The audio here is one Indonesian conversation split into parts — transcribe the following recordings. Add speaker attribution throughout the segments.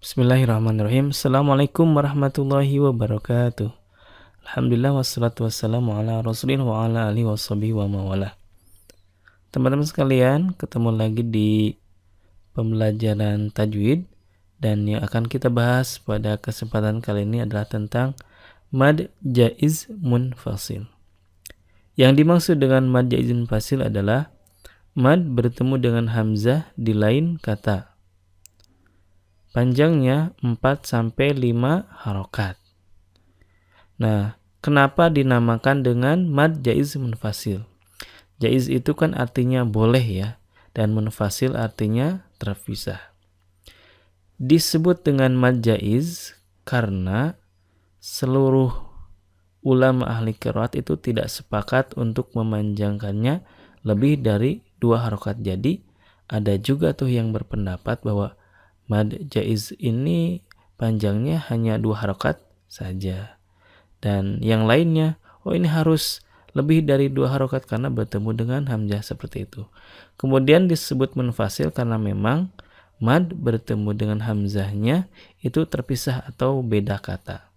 Speaker 1: Bismillahirrahmanirrahim. Assalamualaikum warahmatullahi wabarakatuh. Alhamdulillah wassalatu wassalamu ala rasulillah wa ala alihi washabihi wa mawalah. Teman-teman sekalian, ketemu lagi di pembelajaran tajwid, dan yang akan kita bahas pada kesempatan kali ini adalah tentang mad jaiz munfasil. Yang dimaksud dengan mad jaiz munfasil adalah mad bertemu dengan hamzah di lain kata. Panjangnya 4-5 harokat. Nah, kenapa dinamakan dengan mad jaiz munfasil? Jaiz itu kan artinya boleh ya, dan munfasil artinya terpisah. Disebut dengan mad jaiz karena seluruh ulama ahli qiraat itu tidak sepakat untuk memanjangkannya lebih dari 2 harokat. Jadi ada juga tuh yang berpendapat bahwa mad jaiz ini panjangnya hanya 2 harokat saja. Dan yang lainnya, ini harus lebih dari 2 harokat karena bertemu dengan hamzah seperti itu. Kemudian disebut munfasil karena memang mad bertemu dengan hamzahnya itu terpisah atau beda kata.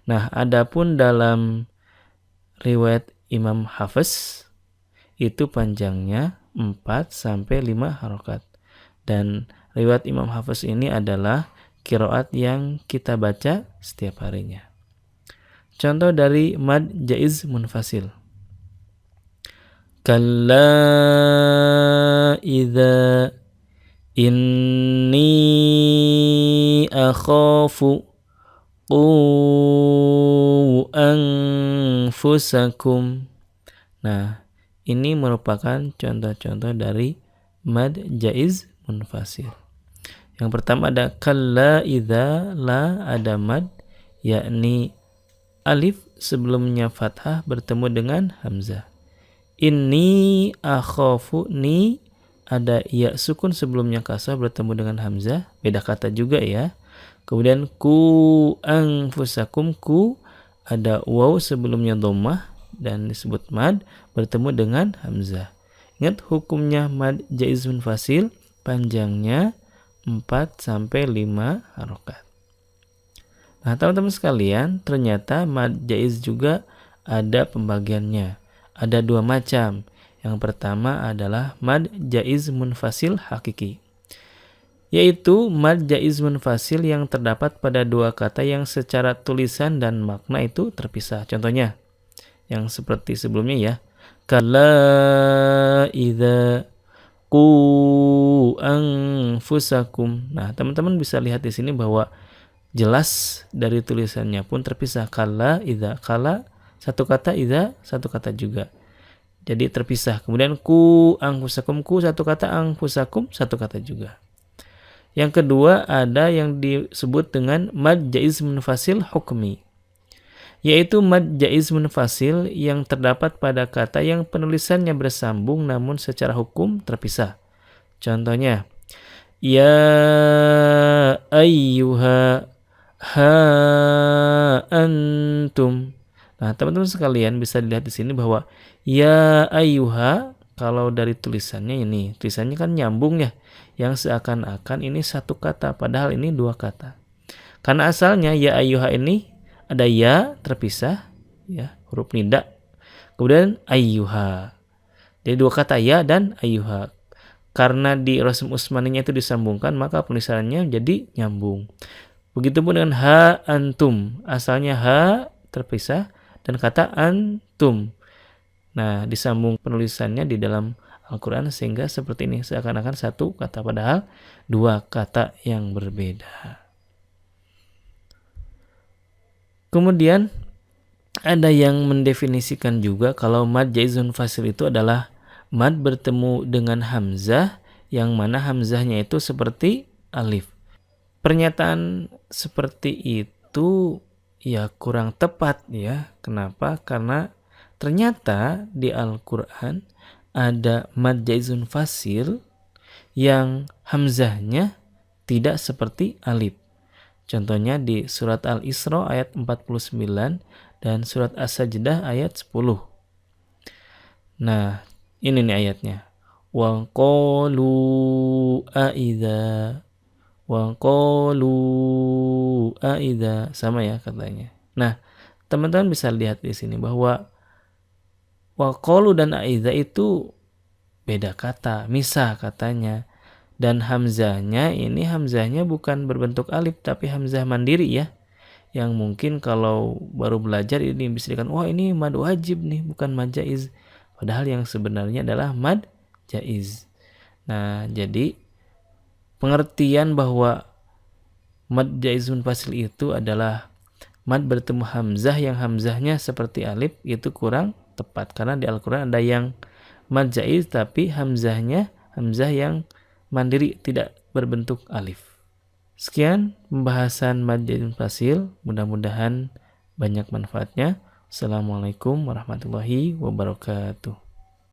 Speaker 1: Nah, adapun dalam riwayat Imam Hafiz itu panjangnya 4-5 harokat. Dan riwayat Imam Hafiz ini adalah qiraat yang kita baca setiap harinya. Contoh dari mad jaiz munfasil. Kalla idza inni akhafu qu anfusakum. Nah, ini merupakan contoh-contoh dari mad jaiz munfasil. Yang pertama ada kalla idza, la ada mad, yakni alif sebelumnya fathah bertemu dengan hamzah. Inni akhafu, ni ada ya sukun sebelumnya kasrah bertemu dengan hamzah, beda kata juga ya. Kemudian ku anfusakum, ku ada waw sebelumnya dhammah dan disebut mad bertemu dengan hamzah. Ingat hukumnya mad jaiz munfasil, panjangnya 4-5 harokat. Nah, teman-teman sekalian, ternyata mad jaiz juga ada pembagiannya. Ada 2 macam. Yang pertama adalah mad jaiz munfasil hakiki, yaitu mad jaiz munfasil yang terdapat pada 2 kata yang secara tulisan dan makna itu terpisah. Contohnya yang seperti sebelumnya ya. Kalla idza qu anfusakum. Nah, teman-teman bisa lihat di sini bahwa jelas dari tulisannya pun terpisah. Kalla idza, kala satu kata, idza satu kata juga. Jadi terpisah. Kemudian ku anfusakum, ku satu kata, anfusakum satu kata juga. Yang kedua ada yang disebut dengan mad jaiz munfasil hukmi, yaitu mad jaiz munfasil yang terdapat pada kata yang penulisannya bersambung namun secara hukum terpisah. Contohnya, ya ayyuha ha antum. Nah, teman-teman sekalian bisa dilihat di sini bahwa ya ayyuha, kalau dari tulisannya ini, tulisannya kan nyambung ya, yang seakan-akan ini satu kata padahal ini 2 kata. Karena asalnya ya ayyuha ini ada ya terpisah ya, huruf nida. Kemudian ayyuha. Jadi 2 kata ya dan ayyuha. Karena di Rasim Utsmaninya itu disambungkan, maka penulisannya jadi nyambung. Begitupun dengan ha antum. Asalnya ha terpisah dan kata antum. Nah, disambung penulisannya di dalam Al-Quran sehingga seperti ini, seakan-akan satu kata padahal 2 kata yang berbeda. Kemudian ada yang mendefinisikan juga kalau mad jaiz munfasil itu adalah mad bertemu dengan hamzah yang mana hamzahnya itu seperti alif. Pernyataan seperti itu ya kurang tepat ya. Kenapa? Karena ternyata di Al-Quran ada mad jaiz munfasil yang hamzahnya tidak seperti alif. Contohnya di surat Al-Isra ayat 49 dan surat As-Sajdah ayat 10. Nah, ini nih ayatnya. Wa qalu wa qalu aidza, sama ya katanya. Nah, teman-teman bisa lihat di sini bahwa wa qalu dan aidza itu beda kata, misah katanya. Dan hamzahnya ini hamzahnya bukan berbentuk alif tapi hamzah mandiri ya. Yang mungkin kalau baru belajar ini bisa dikatakan wah ini mad wajib nih, bukan mad jaiz. Padahal yang sebenarnya adalah mad jaiz. Nah, jadi pengertian bahwa mad jaiz munfasil itu adalah mad bertemu hamzah yang hamzahnya seperti alif, itu kurang tepat karena di Al-Qur'an ada yang mad jaiz tapi hamzahnya hamzah yang mandiri, tidak berbentuk alif. Sekian pembahasan mad jaiz munfasil, mudah-mudahan banyak manfaatnya. Assalamualaikum warahmatullahi wabarakatuh.